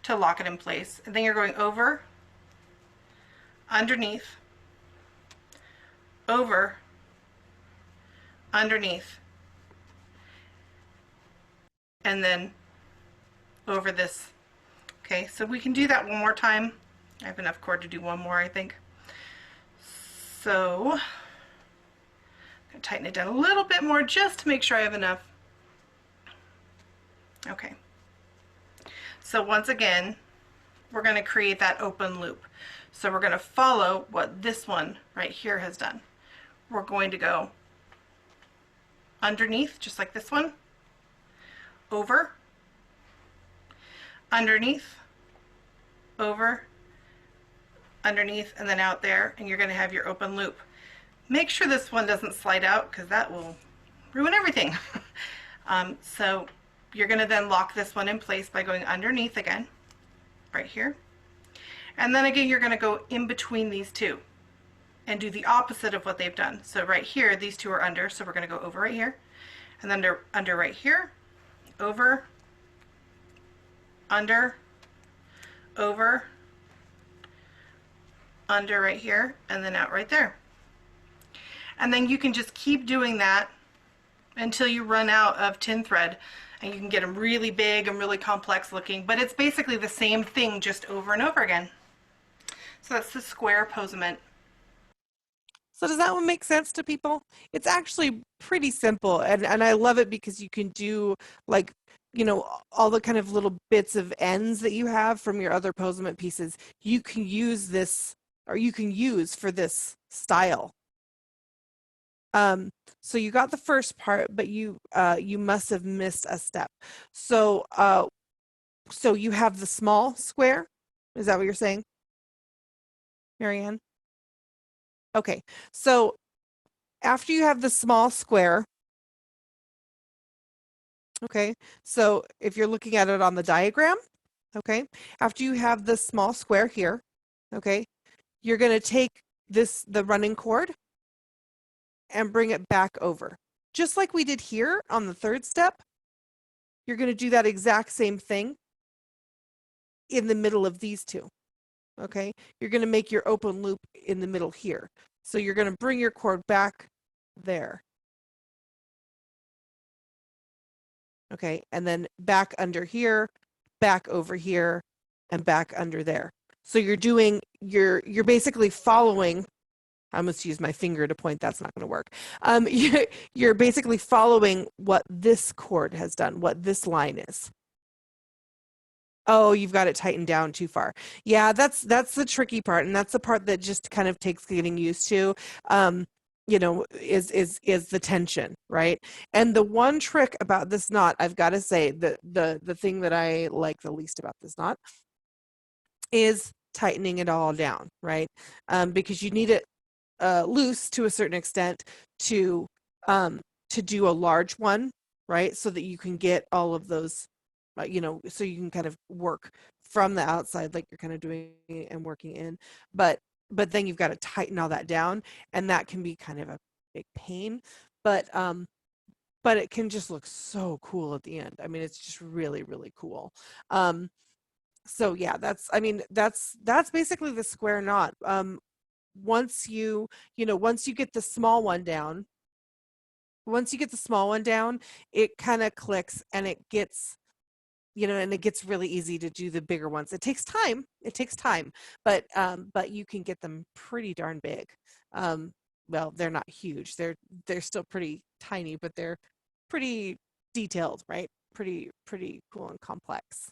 to lock it in place, and then you're going over, underneath, over, underneath, and then over this. Okay, so we can do that one more time. I have enough cord to do one more, I think. So I'm going to tighten it down a little bit more just to make sure I have enough. Okay. So once again, we're going to create that open loop. So we're going to follow what this one right here has done. We're going to go underneath, just like this one, over, underneath, over, underneath, and then out there, and you're going to have your open loop. Make sure this one doesn't slide out because that will ruin everything. So you're going to then lock this one in place by going underneath again, right here. And then again, you're going to go in between these two and do the opposite of what they've done. So right here, these two are under, so we're going to go over right here, and then under right here, over, under, over, under right here, and then out right there. And then you can just keep doing that until you run out of tin thread, and you can get them really big and really complex looking, but it's basically the same thing just over and over again. So that's the square posament. So does that one make sense to people? It's actually pretty simple, and I love it because you can do, like, you know, all the kind of little bits of ends that you have from your other posament pieces. You can use this, or you can use for this style. So you got the first part, but you must have missed a step. So so you have the small square. Is that what you're saying, Marianne? Okay, so after you have the small square, okay, so if you're looking at it on the diagram, okay, after you have the small square here, okay, you're going to take the running cord and bring it back over. Just like we did here on the third step, you're going to do that exact same thing in the middle of these two. Okay, you're going to make your open loop in the middle here. So you're going to bring your cord back there. Okay, and then back under here, back over here, and back under there. So you're doing, you're basically following, I must use my finger to point, that's not going to work. You're basically following what this cord has done, what this line is. Oh, you've got it tightened down too far. Yeah, that's the tricky part, and that's the part that just kind of takes getting used to. You know, is the tension, right? And the one trick about this knot, I've got to say, the thing that I like the least about this knot is tightening it all down, right? Because you need it loose to a certain extent to do a large one, right? So that you can get all of those, you know, so you can kind of work from the outside like you're kind of doing and working in, but then you've got to tighten all that down, and that can be kind of a big pain. But but it can just look so cool at the end. I mean, it's just really, really cool. So yeah, I mean, that's basically the square knot. Once once you get the small one down, it kind of clicks and it gets, and it gets really easy to do the bigger ones. It takes time, but you can get them pretty darn big. Well, they're not huge. They're still pretty tiny, but they're pretty detailed, right? Pretty cool and complex.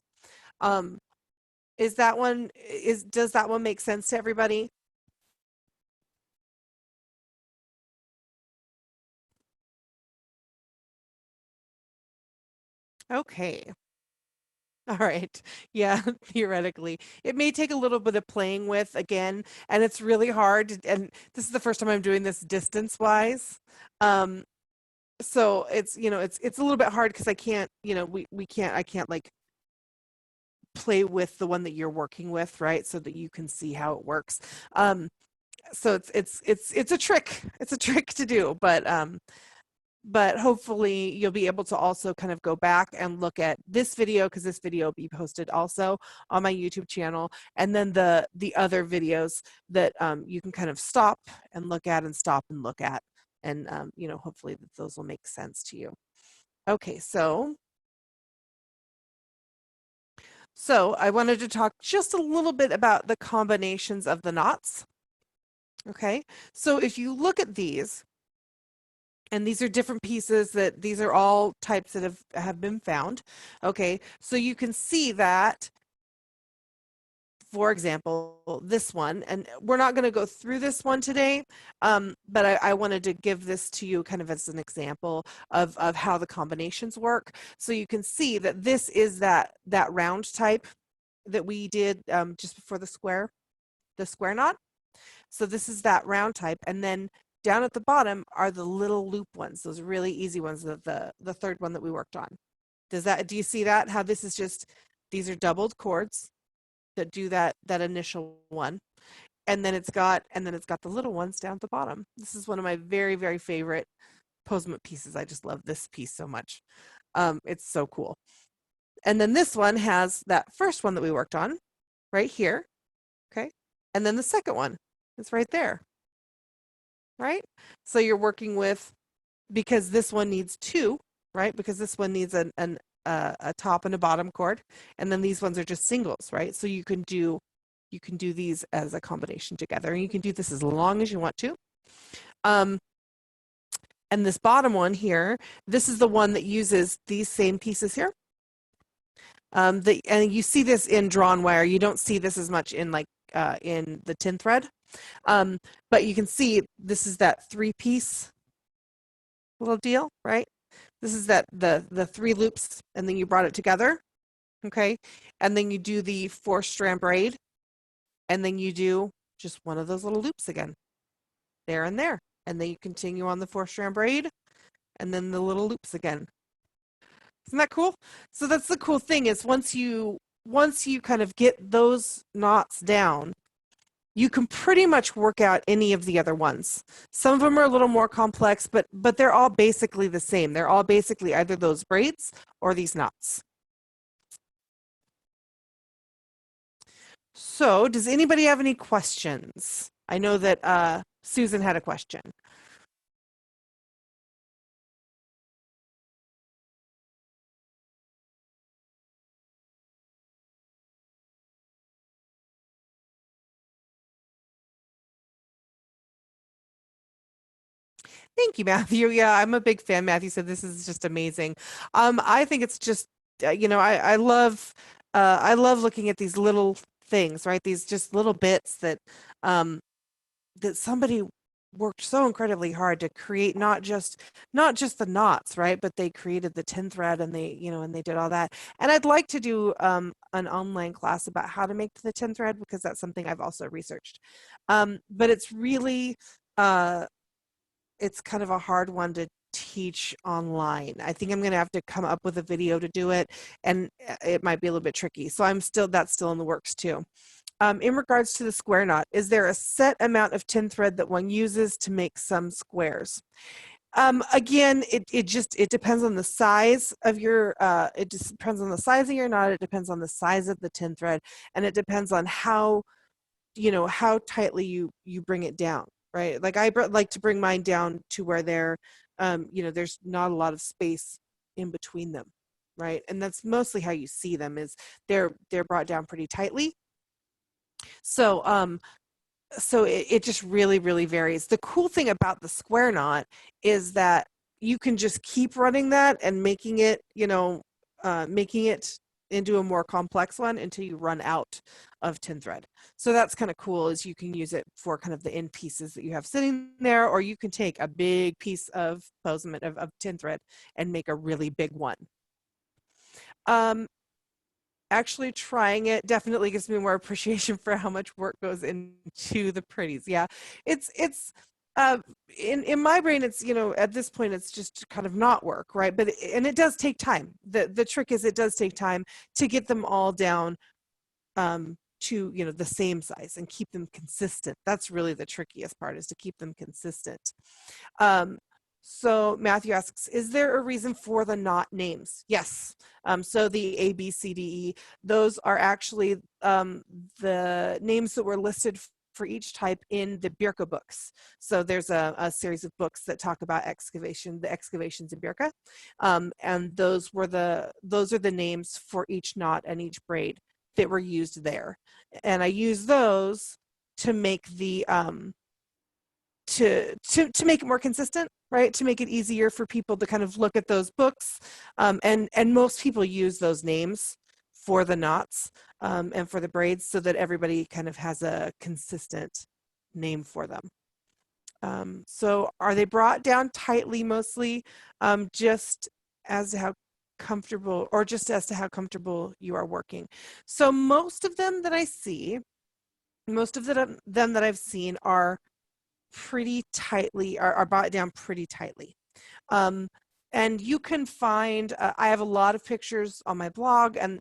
Does that one make sense to everybody? Okay. All right. Yeah, theoretically. It may take a little bit of playing with again, and it's really hard. And this is the first time I'm doing this distance-wise. So it's a little bit hard because I can't, I can't like play with the one that you're working with, right? So that you can see how it works. So it's a trick. It's a trick to do, but hopefully you'll be able to also kind of go back and look at this video, because this video will be posted also on my YouTube channel, and then the other videos that you can kind of stop and look at and stop and look at, and hopefully that those will make sense to you. Okay, so I wanted to talk just a little bit about the combinations of the knots. Okay, so if you look at these, and these are different pieces, that these are all types that have been found. Okay, so you can see that, for example, this one, and we're not going to go through this one today, but I wanted to give this to you kind of as an example of how the combinations work. So you can see that this is that round type that we did just before the square knot. So this is that round type, and then down at the bottom are the little loop ones, those really easy ones, the third one that we worked on. Do you see that? How this is just, these are doubled cords that do that initial one. And then it's got the little ones down at the bottom. This is one of my very, very favorite Posament pieces. I just love this piece so much. It's so cool. And then this one has that first one that we worked on right here. Okay. And then the second one is right there. Right? So you're working with, because this one needs two, right? Because this one needs a top and a bottom cord, and then these ones are just singles, right? So you can do these as a combination together, and you can do this as long as you want to. And this bottom one here, this is the one that uses these same pieces here. And you see this in drawn wire. You don't see this as much in in the tin thread. But you can see this is that 3-piece little deal, right? This is the 3 loops, and then you brought it together, okay? And then you do the 4-strand braid, and then you do just one of those little loops again, there and there. And then you continue on the 4-strand braid, and then the little loops again. Isn't that cool? So that's the cool thing, is once you kind of get those knots down, you can pretty much work out any of the other ones. Some of them are a little more complex, but they're all basically the same. They're all basically either those braids or these knots. So does anybody have any questions? I know that Susan had a question. Thank you, Matthew. Yeah, I'm a big fan. Matthew said this is just amazing. I think it's just, I love looking at these little things, right? These just little bits that that somebody worked so incredibly hard to create, not just the knots, right? But they created the tin thread, and they did all that. And I'd like to do an online class about how to make the tin thread, because that's something I've also researched. But it's really it's kind of a hard one to teach online. I think I'm going to have to come up with a video to do it, and it might be a little bit tricky. So that's still in the works too. In regards to the square knot, is there a set amount of tin thread that one uses to make some squares? Again, it depends on the size of your, it just depends on the size of your knot. It depends on the size of the tin thread, and it depends on how, how tightly you bring it down, right? Like like to bring mine down to where there's not a lot of space in between them, right? And that's mostly how you see them, is they're brought down pretty tightly. So it just really, really varies. The cool thing about the square knot is that you can just keep running that and making it into a more complex one until you run out of tin thread. So that's kind of cool, is you can use it for kind of the end pieces that you have sitting there, or you can take a big piece of posament of tin thread and make a really big one. Actually trying it definitely gives me more appreciation for how much work goes into the pretties. Yeah, it's in my brain, it's, at this point it's just kind of not work, right? But and it does take time. The trick is, it does take time to get them all down to the same size and keep them consistent. That's really the trickiest part, is to keep them consistent. So Matthew asks, is there a reason for the knot names? Yes. So the A, B, C, D, E, those are actually the names that were listed for each type in the Birka books. So there's a series of books that talk about the excavations in Birka. And those are the names for each knot and each braid that were used there. And I use those to make the to make it more consistent, right? To make it easier for people to kind of look at those books. And most people use those names for the knots and for the braids, so that everybody kind of has a consistent name for them. So are they brought down tightly mostly, just as to how comfortable you are working? So most of them that I've seen are pretty tightly, are brought down pretty tightly. And you can find, I have a lot of pictures on my blog, and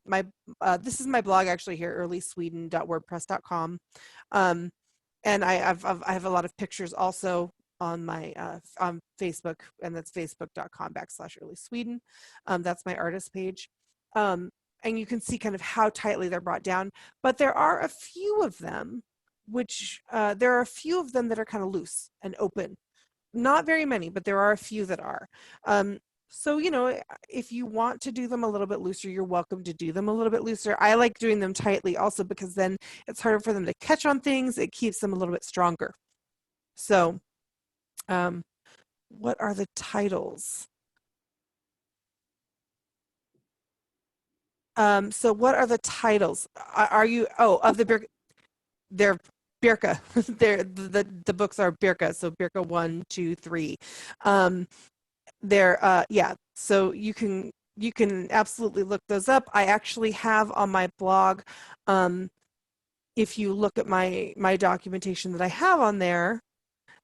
this is my blog actually here, earlysweden.wordpress.com. And I have a lot of pictures also on my on Facebook, and that's facebook.com/earlysweden. That's my artist page. And you can see kind of how tightly they're brought down, but there are a few of them that are kind of loose and open. Not very many, but there are a few that are. So, if you want to do them a little bit looser, you're welcome to do them a little bit looser. I like doing them tightly also, because then it's harder for them to catch on things. It keeps them a little bit stronger. So, what are the titles? So what are the titles? Are you, of the Birka? They're Birka. The books are Birka. So Birka 1, 2, 3. Yeah. So you can absolutely look those up. I actually have on my blog, if you look at my documentation that I have on there.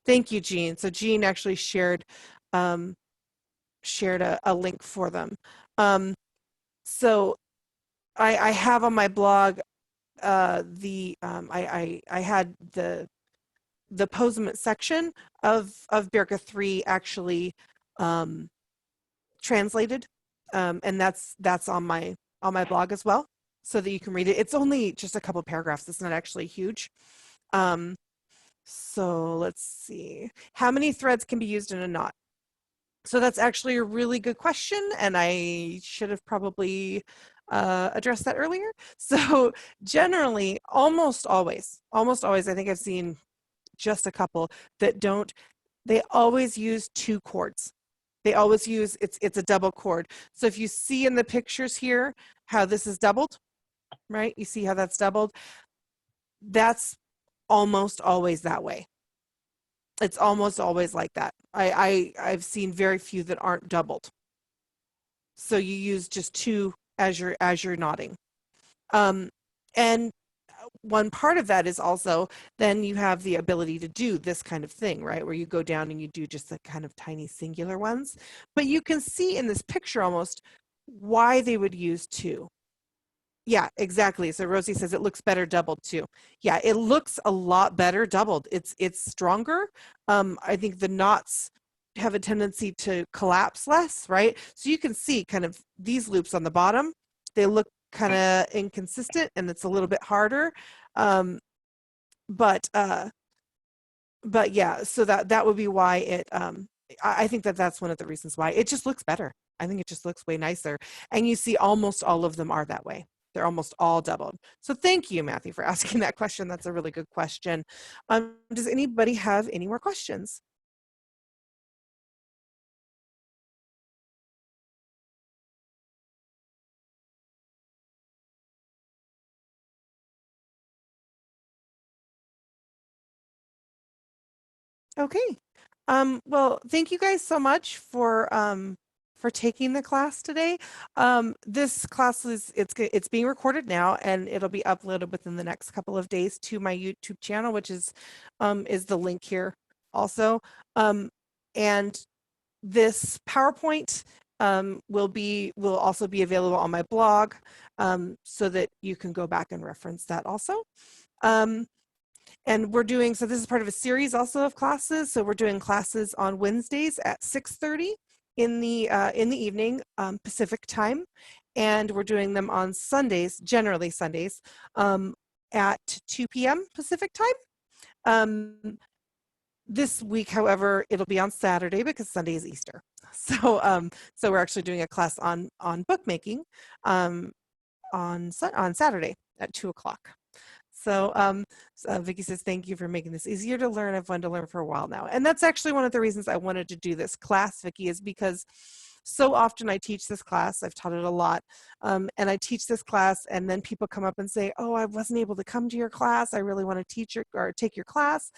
Thank you, Jean. So Jean actually shared a link for them. So I have on my blog I had the Posament section of Birka 3 actually translated, and that's on my blog as well, so that you can read it. It's only just a couple paragraphs. It's not actually huge. So let's see. How many threads can be used in a knot? So that's actually a really good question, and I should have probably addressed that earlier. So generally, almost always, I think I've seen just a couple that don't. They always use 2 cords. They always use, it's a double cord. So if you see in the pictures here how this is doubled, right? You see how that's doubled? That's almost always that way. It's almost always like that. I've seen very few that aren't doubled. So you use just 2 as you're knotting. And one part of that is also, then you have the ability to do this kind of thing, right? Where you go down and you do just the kind of tiny singular ones. But you can see in this picture almost why they would use 2. Yeah, exactly. So Rosie says it looks better doubled too. Yeah, it looks a lot better doubled. It's stronger. I think the knots have a tendency to collapse less, right? So you can see kind of these loops on the bottom, they look kind of inconsistent and it's a little bit harder. But yeah, so that would be why it, I think that's one of the reasons why it just looks better. I think it just looks way nicer. And you see almost all of them are that way. They're almost all doubled. So thank you, Matthew, for asking that question. That's a really good question. Does anybody have any more questions? Okay. Well, thank you guys so much for taking the class today. This class it's being recorded now, and it'll be uploaded within the next couple of days to my YouTube channel, which is the link here also. And this PowerPoint will also be available on my blog, so that you can go back and reference that also. And we're doing, so this is part of a series also of classes. So we're doing classes on Wednesdays at 6:30 in the evening, Pacific time. And we're doing them on Sundays, generally Sundays, at 2 p.m. Pacific time. This week, however, it'll be on Saturday because Sunday is Easter. So so we're actually doing a class on bookmaking on Saturday at 2 o'clock. So, Vicki says, thank you for making this easier to learn. I've wanted to learn for a while now. And that's actually one of the reasons I wanted to do this class, Vicki, is because so often I teach this class. I've taught it a lot. And I teach this class and then people come up and say, oh, I wasn't able to come to your class. I really want to teach or take your class.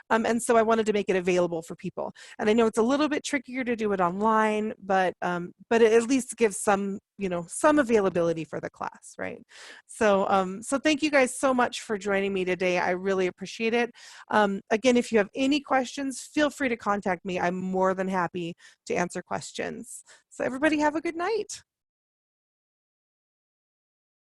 And so I wanted to make it available for people. And I know it's a little bit trickier to do it online, but it at least gives some, some availability for the class, right? So, so thank you guys so much for joining me today. I really appreciate it. Again, if you have any questions, feel free to contact me. I'm more than happy to answer questions. So everybody have a good night.